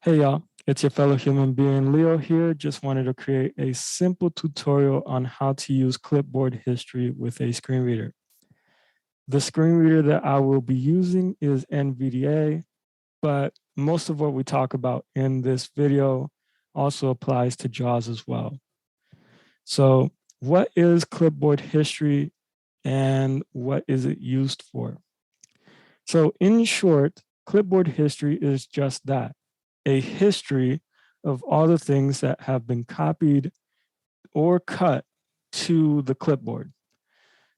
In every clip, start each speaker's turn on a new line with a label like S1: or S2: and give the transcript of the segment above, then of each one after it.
S1: Hey y'all, it's your fellow human being Leo here. Just wanted to create a simple tutorial on how to use clipboard history with a screen reader. The screen reader that I will be using is NVDA, but most of what we talk about in this video also applies to JAWS as well. So what is clipboard history and what is it used for? So in short, clipboard history is just that, a history of all the things that have been copied or cut to the clipboard.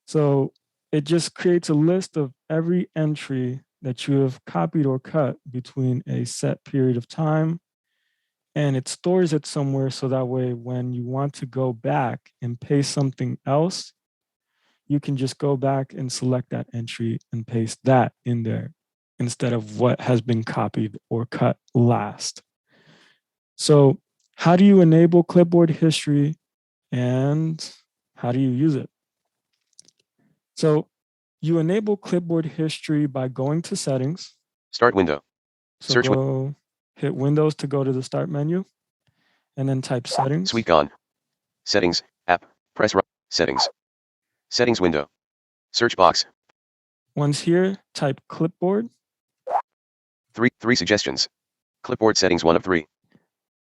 S1: So it just creates a list of every entry that you have copied or cut between a set period of time. And it stores it somewhere so that way when you want to go back and paste something else, you can just go back and select that entry and paste that in there instead of what has been copied or cut last. So how do you enable clipboard history and how do you use it? So you enable clipboard history by going to settings.
S2: Start window.
S1: So
S2: Search
S1: go hit Windows to go to the start menu and then type settings.
S2: Suite gone. Settings, app, press right, settings. Settings window. Search box.
S1: Once here, type clipboard.
S2: Three suggestions. Clipboard settings 1 of 3.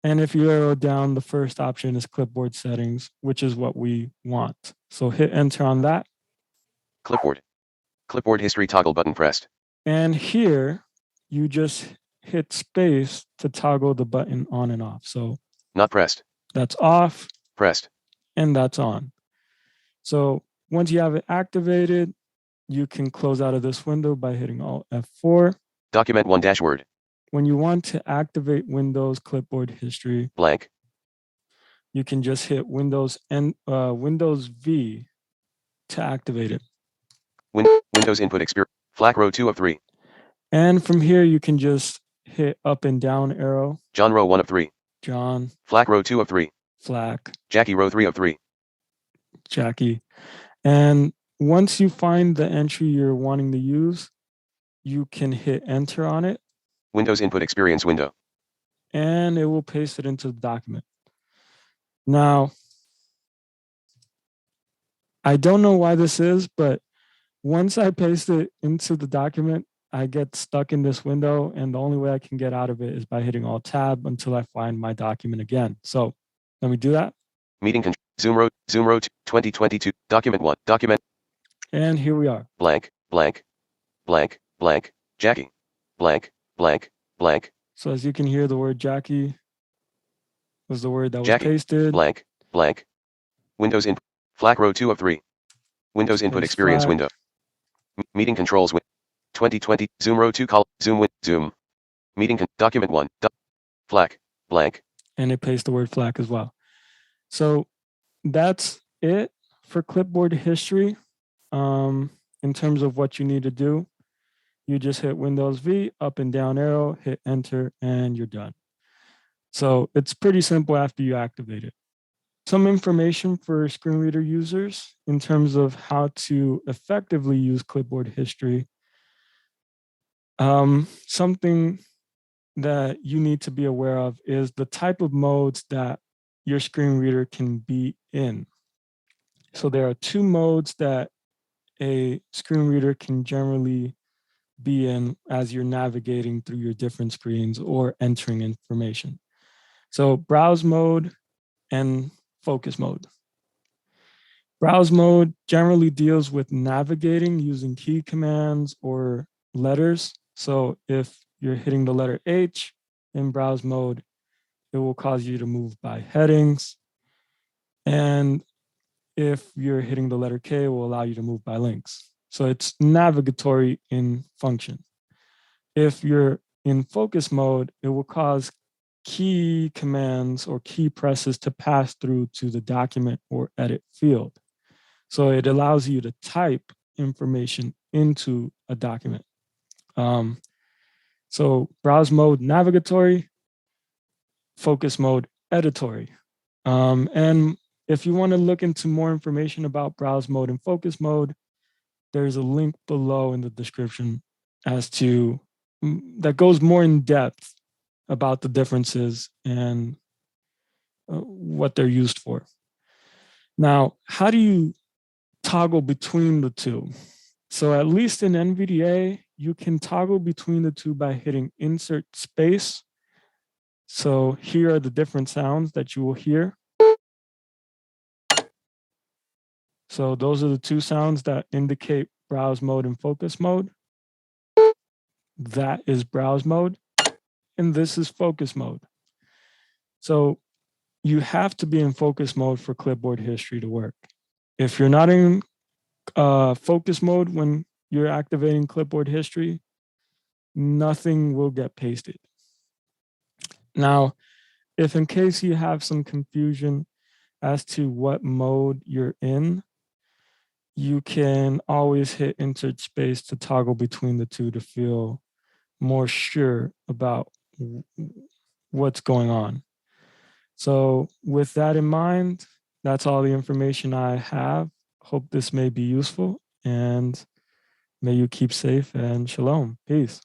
S1: And if you arrow down, the first option is clipboard settings, which is what we want. So hit enter on that.
S2: Clipboard. Clipboard history toggle button pressed.
S1: And here you just hit space to toggle the button on and off. So
S2: not pressed.
S1: That's off.
S2: Pressed.
S1: And that's on. So once you have it activated, you can close out of this window by hitting Alt F4.
S2: Document 1 dashboard.
S1: When you want to activate Windows clipboard history,
S2: blank,
S1: you can just hit Windows V to activate it.
S2: Windows input experience, FLAC row 2 of 3.
S1: And from here, you can just hit up and down arrow.
S2: John row 1 of 3.
S1: John.
S2: FLAC row 2 of 3.
S1: FLAC.
S2: Jackie row 3 of 3.
S1: Jackie. And once you find the entry you're wanting to use, you can hit enter on it.
S2: Windows input experience window.
S1: And it will paste it into the document. Now, I don't know why this is, but once I paste it into the document, I get stuck in this window, and the only way I can get out of it is by hitting Alt Tab until I find my document again. So let me do that.
S2: Meeting control, Zoom row 2022, document 1, document.
S1: And here we are.
S2: Blank, blank, blank, blank, Jackie, blank, blank, blank.
S1: So as you can hear, the word Jackie was the word that was
S2: Jackie,
S1: pasted.
S2: Blank, blank. Windows input, FLAC row 2 of 3. Windows input experience window. Meeting controls 2020, Zoom row 2 column, Zoom. Meeting document 1, FLAC, blank.
S1: And it pastes the word FLAC as well. So that's it for clipboard history. In terms of what you need to do, you just hit Windows V, up and down arrow, hit enter, and you're done. So it's pretty simple after you activate it. Some information for screen reader users in terms of how to effectively use clipboard history. Something that you need to be aware of is the type of modes that your screen reader can be in. So there are 2 modes that a screen reader can generally be in as you're navigating through your different screens or entering information. So browse mode and focus mode. Browse mode generally deals with navigating using key commands or letters. So if you're hitting the letter H in browse mode, it will cause you to move by headings. And if you're hitting the letter K, it will allow you to move by links. So it's navigatory in function. If you're in focus mode, it will cause key commands or key presses to pass through to the document or edit field. So it allows you to type information into a document. So browse mode, navigatory, focus mode, editory. And if you want to look into more information about browse mode and focus mode, there's a link below in the description as to that goes more in depth about the differences and what they're used for. Now, how do you toggle between the two? So at least in NVDA, you can toggle between the two by hitting insert space. So here are the different sounds that you will hear. So those are the two sounds that indicate browse mode and focus mode. That is browse mode, and this is focus mode. So you have to be in focus mode for clipboard history to work. If you're not in focus mode when you're activating clipboard history, nothing will get pasted. Now, if in case you have some confusion as to what mode you're in, you can always hit insert space to toggle between the two to feel more sure about what's going on. So with that in mind, that's all the information I have. Hope this may be useful, and may you keep safe, and shalom. Peace.